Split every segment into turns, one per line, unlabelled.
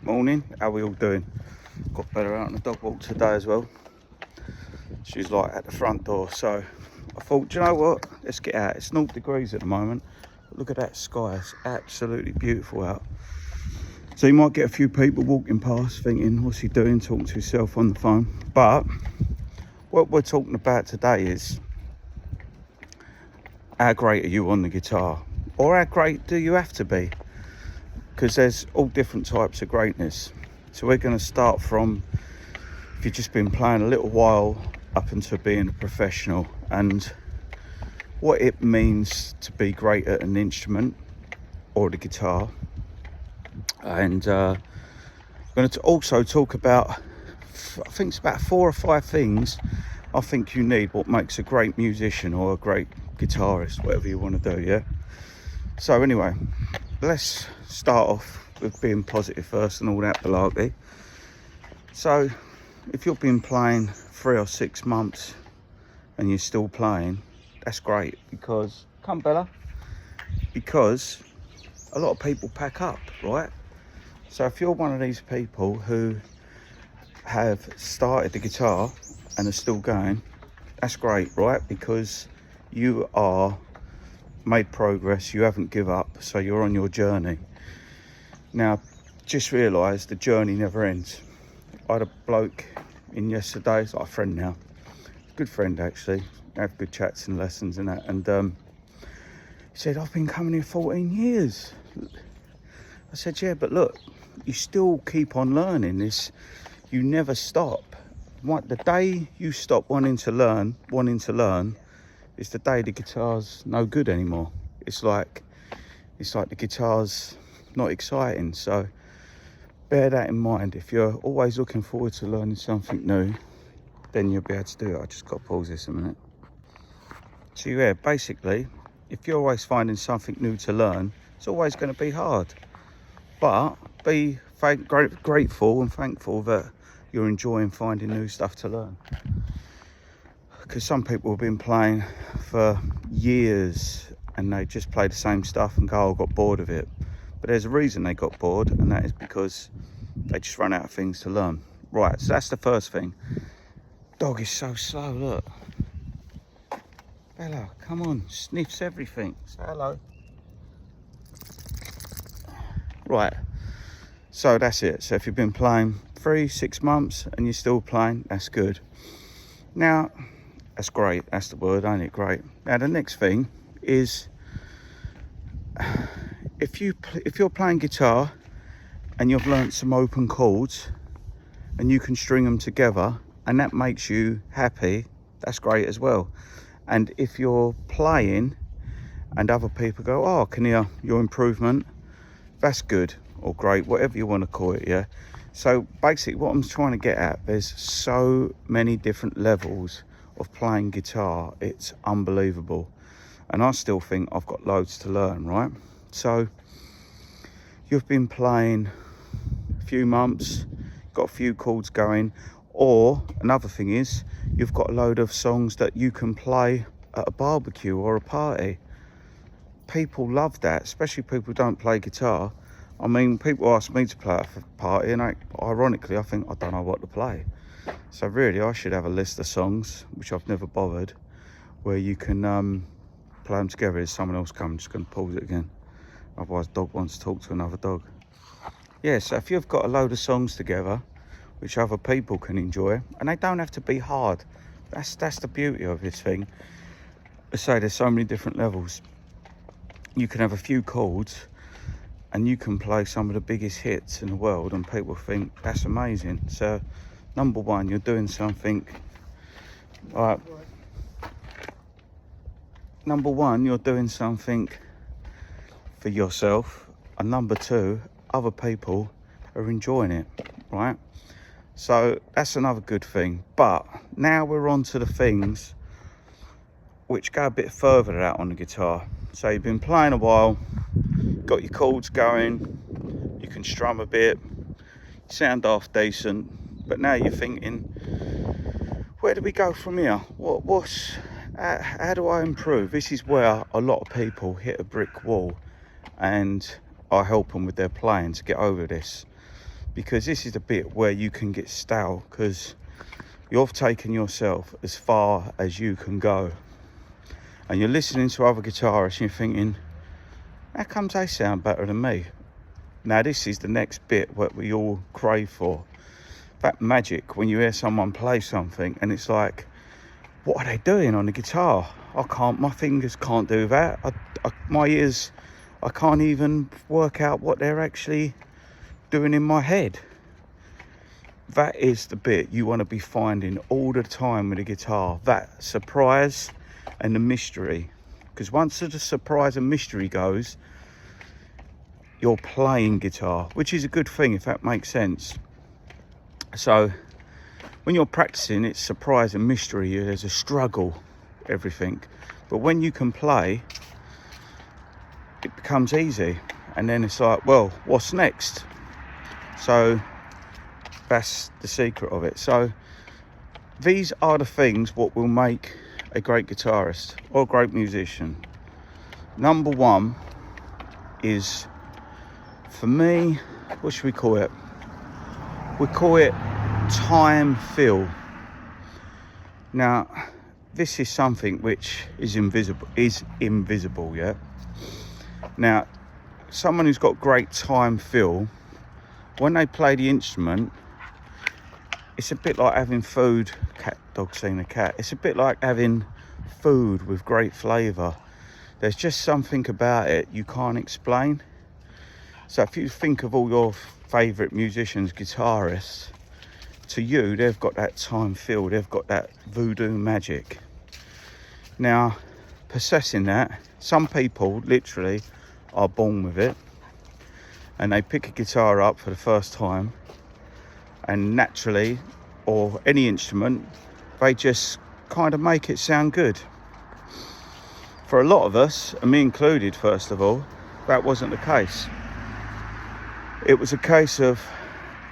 Morning, how we all doing? Got Bella out on the dog walk today as well. She's like at the front door, so I thought, do you know what? Let's get out. It's 0 degrees at the moment. But look at that sky, it's absolutely beautiful out. So you might get a few people walking past thinking, what's he doing, talking to himself on the phone? But what we're talking about today is how great are you on the guitar? Or how great do you have to be? Because there's all different types of greatness. So we're going to start from if you've just been playing a little while up into being a professional and what it means to be great at an instrument or the guitar. And I'm going to also talk about, I think it's about 4 or 5 things I think you need, what makes a great musician or a great guitarist, whatever you want to do, yeah? So anyway, let's start off with being positive first and all that malarkey. So if you've been playing 3 or 6 months and you're still playing, that's great, because come Bella, because a lot of people pack up, right? So if you're one of these people who have started the guitar and are still going, that's great, right? Because you are made progress, you haven't give up, so you're on your journey. Now just realise the journey never ends. I had a bloke in yesterday, he's like a friend now, good friend actually, we have good chats and lessons and that, and he said, I've been coming here 14 years. I said, yeah, but look, you still keep on learning this, you never stop. The day you stop wanting to learn is the day the guitar's no good anymore. It's like the guitar's not exciting. So bear that in mind. If you're always looking forward to learning something new, then you'll be able to do it. I just got to pause this a minute. So yeah, basically, if you're always finding something new to learn, it's always going to be hard. But be grateful and thankful that you're enjoying finding new stuff to learn. Because some people have been playing for years and they just play the same stuff and go, oh, I got bored of it. But there's a reason they got bored, and that is because they just run out of things to learn. Right, so that's the first thing. Dog is so slow, look. Bella, come on, sniffs everything. Say hello. Right, so that's it. So if you've been playing 3, 6 months and you're still playing, that's good. Now, that's great, that's the word, ain't it? Great. Now the next thing is, if you're playing guitar and you've learnt some open chords and you can string them together and that makes you happy, that's great as well. And if you're playing and other people go, oh, I can hear your improvement, that's good or great, whatever you want to call it, yeah? So basically what I'm trying to get at, there's so many different levels of playing guitar, it's unbelievable. And I still think I've got loads to learn, right? So you've been playing a few months, got a few chords going, or another thing is you've got a load of songs that you can play at a barbecue or a party. People love that, especially people who don't play guitar. I mean, people ask me to play at a party and ironically I think I don't know what to play. So really I should have a list of songs, which I've never bothered, where you can play them together. There's someone else coming, just going to pause it again. Otherwise dog wants to talk to another dog. Yeah, so if you've got a load of songs together, which other people can enjoy, and they don't have to be hard. That's the beauty of this thing. I say there's so many different levels. You can have a few chords and you can play some of the biggest hits in the world and people think that's amazing. So number one, you're doing something like, number one, you're doing something for yourself, and number two, other people are enjoying it, right? So that's another good thing. But now we're on to the things which go a bit further out on the guitar. So you've been playing a while, got your chords going, you can strum a bit, sound half decent, but now you're thinking, where do we go from here? How do I improve? This is where a lot of people hit a brick wall, and I help them with their playing to get over this. because this is the bit where you can get stale, because you've taken yourself as far as you can go, and you're listening to other guitarists and you're thinking, how comes they sound better than me? Now this is the next bit what we all crave for, that magic when you hear someone play something and it's like, what are they doing on the guitar? My fingers can't do that. My ears, I can't even work out what they're actually doing in my head. That is the bit you want to be finding all the time with a guitar, that surprise and the mystery. Because once the surprise and mystery goes, you're playing guitar, which is a good thing, if that makes sense. So when you're practicing, it's surprise and mystery, there's a struggle, everything. But when you can play, it becomes easy, and then it's like, well, what's next? So that's the secret of it. So these are the things what will make a great guitarist or a great musician. Number one is, for me, what should we call it? We call it time feel. Now this is something which is invisible, yeah. Now someone who's got great time feel, when they play the instrument, it's a bit like having food. Dog seen a cat. It's a bit like having food with great flavour. There's just something about it you can't explain. So if you think of all your favourite musicians, guitarists, to you, they've got that time feel, they've got that voodoo magic. Now, possessing that, some people literally are born with it, and they pick a guitar up for the first time, and naturally, or any instrument, they just kind of make it sound good. For a lot of us, and me included first of all, that wasn't the case. It was a case of,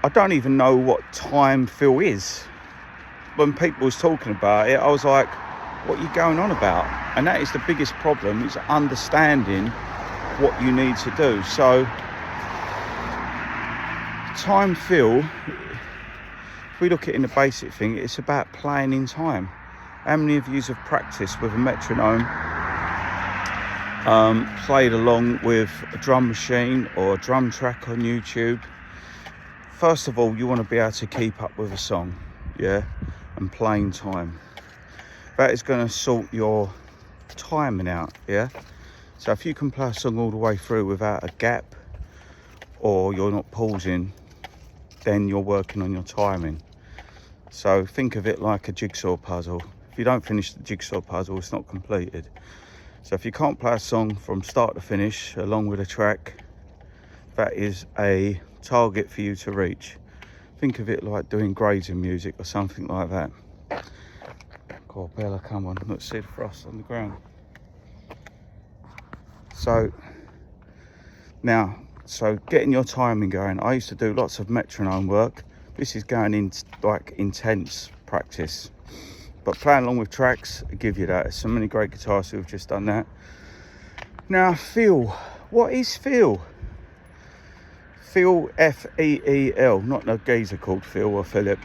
I don't even know what time feel is. When people was talking about it, I was like, what are you going on about? And that is the biggest problem, is understanding what you need to do. So time feel, if we look at it in the basic thing, it's about playing in time. How many of you have practiced with a metronome, played along with a drum machine or a drum track on YouTube? First of all, you want to be able to keep up with a song, yeah, and playing time. That is going to sort your timing out, yeah. So if you can play a song all the way through without a gap, or you're not pausing, then you're working on your timing. So think of it like a jigsaw puzzle. If you don't finish the jigsaw puzzle, it's not completed. So if you can't play a song from start to finish along with a track, that is a target for you to reach. Think of it like doing grades in music or something like that. God, Bella, come on, let's see the frost on the ground. So now, getting your timing going. I used to do lots of metronome work. This is going in like intense practice. But playing along with tracks, I give you that. There's so many great guitarists who have just done that. Now, feel. What is feel? Feel, F-E-E-L, not no geezer called Phil or Philip.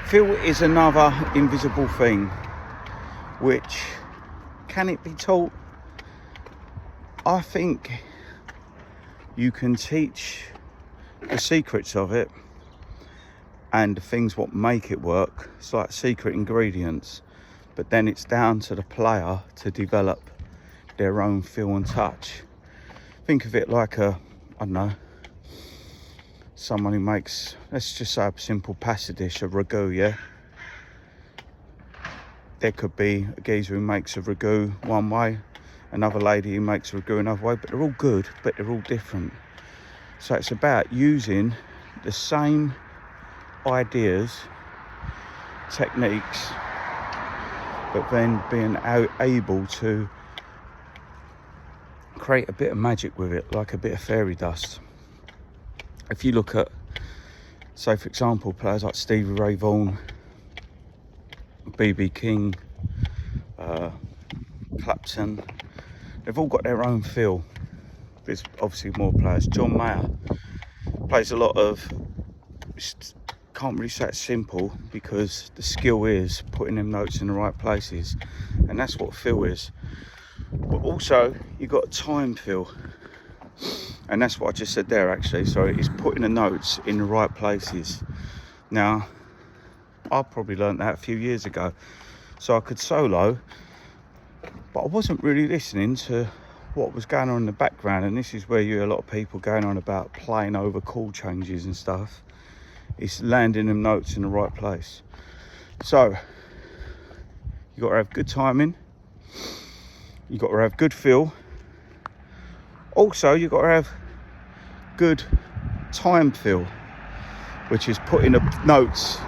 Feel is another invisible thing, which, can it be taught? I think you can teach the secrets of it and the things what make it work. It's like secret ingredients, but then it's down to the player to develop their own feel and touch. Think of it like I don't know, someone who makes, let's just say, a simple pasta dish, a ragu, yeah? There could be a geezer who makes a ragu one way, another lady who makes a ragu another way, but they're all good, but they're all different. So it's about using the same ideas, techniques, but then being able to create a bit of magic with it, like a bit of fairy dust. If you look at, say for example, players like Stevie Ray Vaughan, B.B. King, Clapton, they've all got their own feel. There's obviously more players. John Mayer, plays a lot of, can't really say it's simple, because the skill is putting them notes in the right places, and that's what feel is. But also you got time feel, and that's what I just said there actually. So it's putting the notes in the right places. Now I probably learned that a few years ago, so I could solo, but I wasn't really listening to what was going on in the background. And this is where you hear a lot of people going on about playing over chord changes and stuff. It's landing them notes in the right place. So you got to have good timing, you got to have good feel, also you got to have good time feel, which is putting the notes,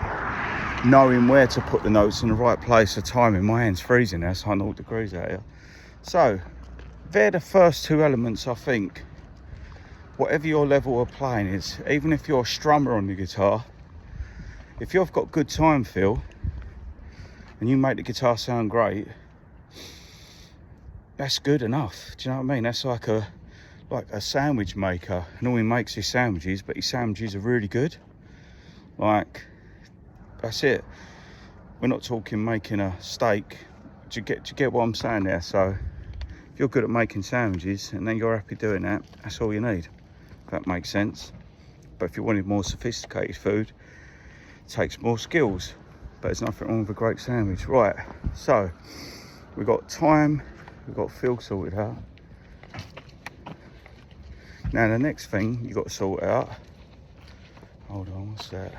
knowing where to put the notes in the right place. The timing, my hand's freezing now, it's 100 degrees out here. So they're the first two elements, I think. Whatever your level of playing is, even if you're a strummer on the guitar, if you've got good time feel and you make the guitar sound great, that's good enough. Do you know what I mean? That's like a sandwich maker, and all he makes is sandwiches, but his sandwiches are really good. Like, that's it. We're not talking making a steak. Do you get what I'm saying there? So if you're good at making sandwiches and then you're happy doing that, that's all you need. If that makes sense. But if you wanted more sophisticated food, it takes more skills. But there's nothing wrong with a great sandwich. Right, so we've got time, we've got feel sorted out. Now the next thing you got to sort out, hold on, what's that?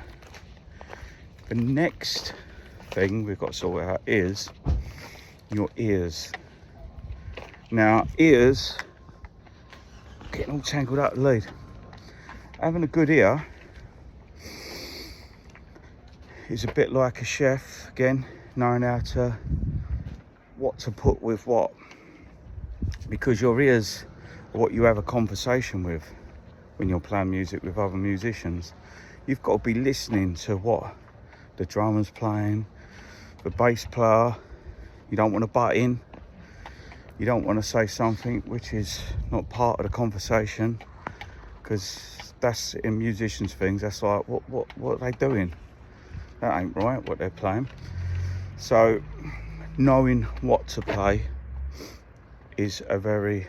The next thing we've got to sort out is your ears. Now ears, getting all tangled up the lead. Having a good ear is a bit like a chef, again, knowing what to put with what, because your ears are what you have a conversation with when you're playing music with other musicians. You've got to be listening to what the drummer's playing, the bass player. You don't want to butt in. You don't want to say something which is not part of the conversation, because that's in musicians' things. That's like, what are they doing? That ain't right, what they're playing. So knowing what to play is a very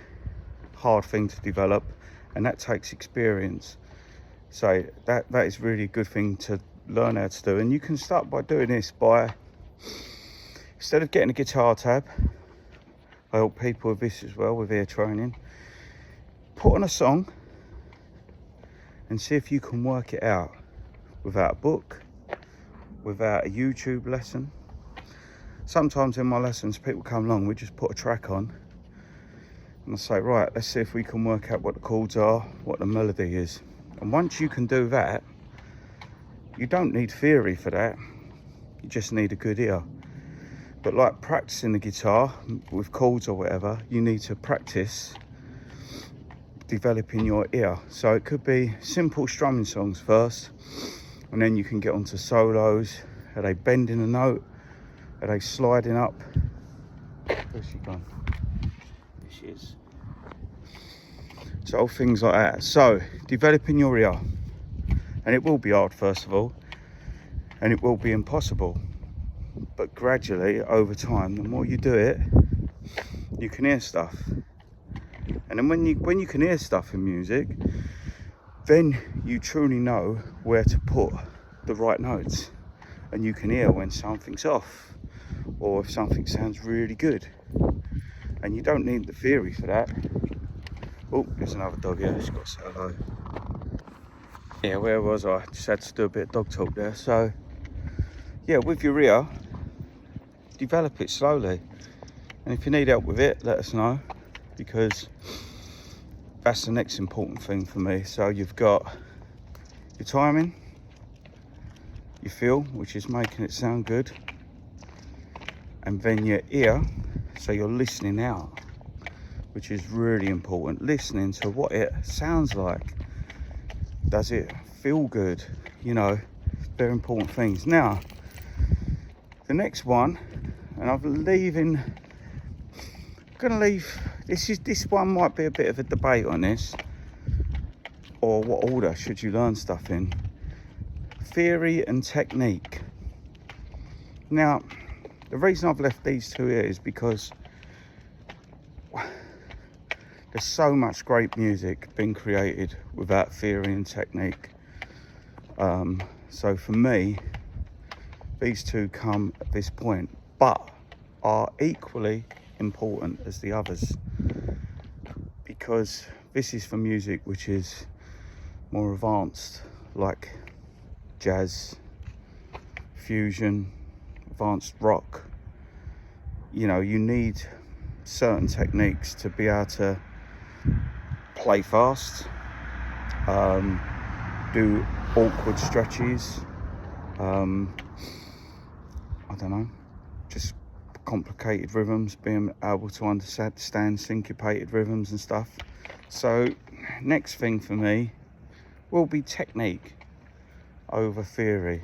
hard thing to develop, and that takes experience. So that is really a good thing to learn how to do. And you can start by doing this by, instead of getting a guitar tab, I help people with this as well, with ear training. Put on a song and see if you can work it out without a book, without a YouTube lesson. Sometimes in my lessons people come along, we just put a track on and I say, right, let's see if we can work out what the chords are, what the melody is. And once you can do that, you don't need theory for that, you just need a good ear. But like practicing the guitar with chords or whatever, you need to practice developing your ear. So it could be simple strumming songs first, and then you can get onto solos. Are they bending a note? Are they sliding up? Where's she gone? There she is. So things like that. So developing your ear, and it will be hard first of all, and it will be impossible, but gradually over time, the more you do it, you can hear stuff. And then when you can hear stuff in music, then you truly know where to put the right notes, and you can hear when something's off or if something sounds really good. And you don't need the theory for that. Oh, there's another dog here, she's got to say hello. Yeah, where was I? Just had to do a bit of dog talk there. So yeah, with your ear, develop it slowly, and if you need help with it, let us know, because that's the next important thing for me. So you've got your timing, your feel, which is making it sound good, and then your ear, so you're listening out, which is really important. Listening to what it sounds like. Does it feel good? You know, very important things. Now, the next one, and I'm gonna leave, this one might be a bit of a debate on this, or what order should you learn stuff in? Theory and technique. Now, the reason I've left these two here is because there's so much great music being created without theory and technique. So for me, these two come at this point, but are equally important as the others, because this is for music which is more advanced, like jazz, fusion, advanced rock. You know, you need certain techniques to be able to play fast, do awkward stretches, I don't know, just complicated rhythms, being able to understand syncopated rhythms and stuff. So next thing for me will be technique over theory.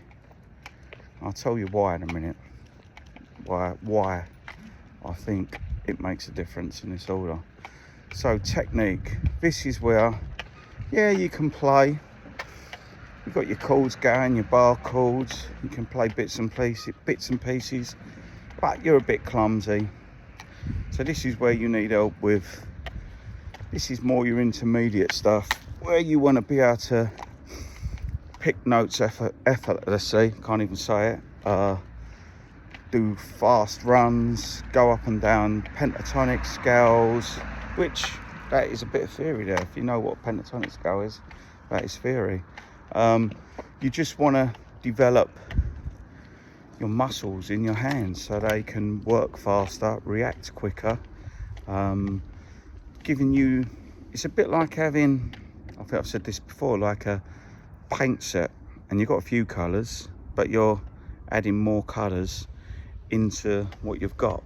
I'll tell you why in a minute, why I think it makes a difference in this order. So technique, this is where, yeah, you can play. You've got your chords going, your bar chords. You can play bits and pieces, but you're a bit clumsy. So this is where you need help with. This is more your intermediate stuff, where you want to be able to pick notes effortlessly. Can't even say it. Do fast runs, go up and down pentatonic scales, which that is a bit of theory there. If you know what a pentatonic scale is, that is theory. You just want to develop your muscles in your hands so they can work faster, react quicker, giving you, it's a bit like having, I think I've said this before, like a paint set, and you've got a few colours, but you're adding more colours into what you've got,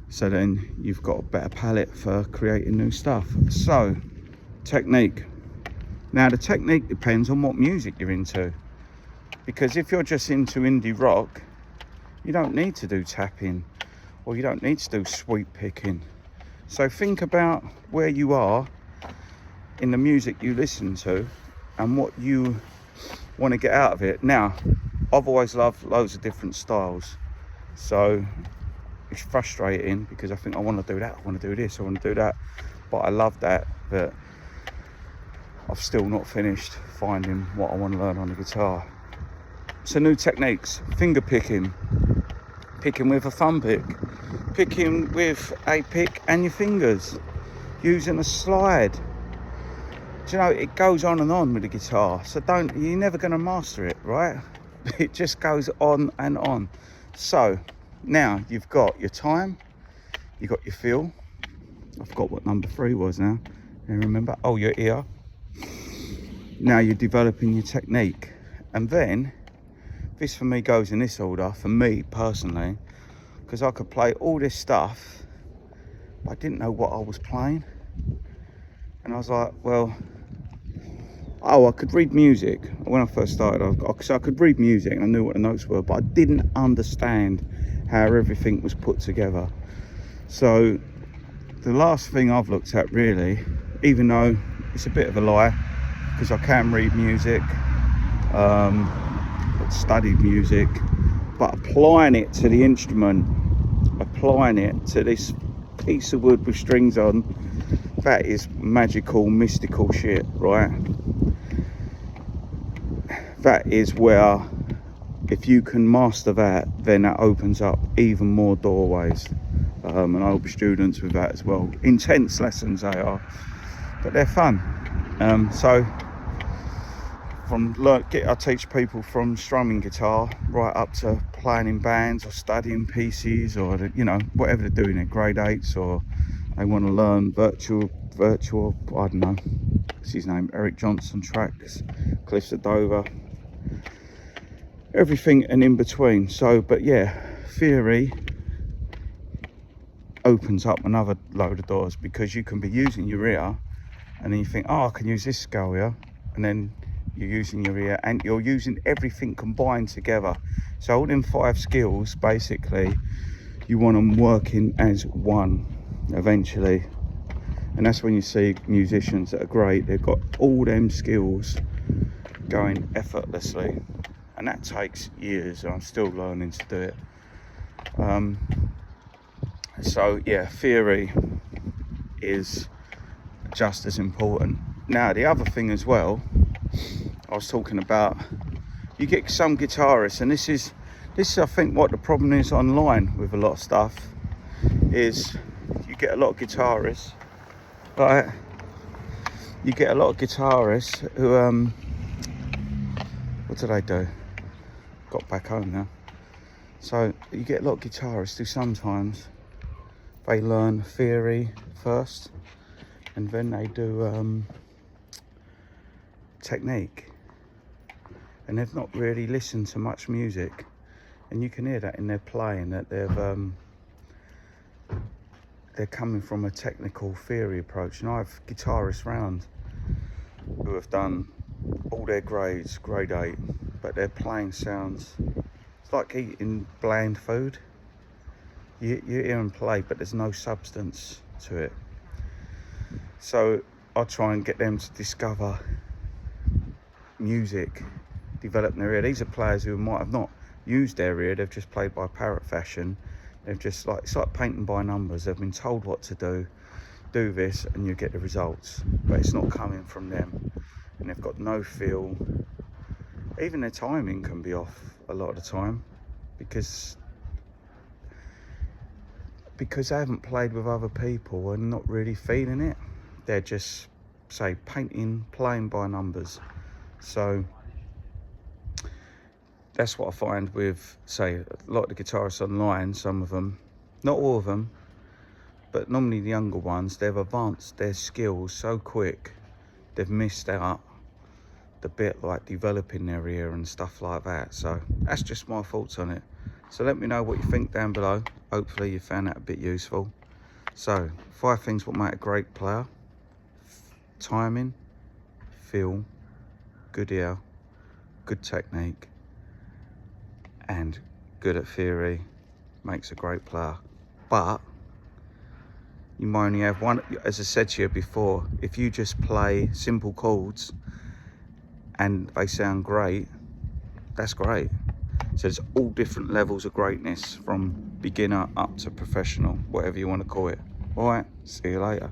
so then you've got a better palette for creating new stuff. So technique. Now the technique depends on what music you're into, because if you're just into indie rock, you don't need to do tapping, or you don't need to do sweep picking. So think about where you are in the music you listen to and what you want to get out of it. Now, I've always loved loads of different styles, so it's frustrating because I think I want to do that, I want to do this, I want to do that, but I love that, but I've still not finished finding what I want to learn on the guitar. So new techniques: finger picking, picking with a thumb pick, picking with a pick and your fingers, using a slide. Do you know, it goes on and on with the guitar, so you're never going to master it, right? It just goes on and on. So now you've got your time, you've got your feel. I forgot what number 3 was now. Can you remember? Oh, your ear. Now you're developing your technique, and then this for me goes in this order for me personally, because I could play all this stuff but I didn't know what I was playing, and I was like, well, I could read music. When I first started, I could read music and I knew what the notes were, but I didn't understand how everything was put together. So the last thing I've looked at really, even though it's a bit of a lie, because I can read music, studied music, but applying it to the instrument, applying it to this piece of wood with strings on, that is magical, mystical shit, right? That is where, if you can master that, then that opens up even more doorways. And I help students with that as well. Intense lessons they are, but they're fun. So I teach people from strumming guitar right up to playing in bands or studying pieces, or you know, whatever they're doing at grade 8s, or they want to learn virtual, I don't know, what's his name, Eric Johnson tracks, Cliffs of Dover, everything and in between. So, but yeah, theory opens up another load of doors, because you can be using your ear and then you think, oh, I can use this scale here, and then you're using your ear and you're using everything combined together. So all them 5 skills, basically, you want them working as one eventually, And that's when you see musicians that are great, they've got all them skills going effortlessly, and that takes years. I'm still learning to do it. So yeah, theory is just as important. Now the other thing as well, I was talking about, you get some guitarists, and this is I think what the problem is online with a lot of stuff, is you get a lot of guitarists, right? You get a lot of guitarists who what did I do? Got back home now. So you get a lot of guitarists who sometimes they learn theory first, and then they do technique, and they've not really listened to much music, and you can hear that in their playing, that they're coming from a technical theory approach. And I have guitarists round who have done all their grades, grade 8, but their playing sounds, it's like eating bland food. You hear them play, but there's no substance to it. So I try and get them to discover music, develop their ear. These are players who might have not used their ear, they've just played by parrot fashion. They've just it's like painting by numbers. They've been told what to do this and you get the results, but it's not coming from them, and they've got no feel. Even their timing can be off a lot of the time, because they haven't played with other people and not really feeling it. They're just, say, playing by numbers. So that's what I find with, say, a lot of the guitarists online. Some of them, not all of them, but normally the younger ones, they've advanced their skills so quick, they've missed out the bit like developing their ear and stuff like that. So that's just my thoughts on it. So let me know what you think down below. Hopefully you found that a bit useful. So 5 things what make a great player: timing, feel, good ear, good technique, and good at theory makes a great player. But you might only have one. As I said to you before, if you just play simple chords and they sound great, that's great. So there's all different levels of greatness, from beginner up to professional, whatever you want to call it. All right, see you later.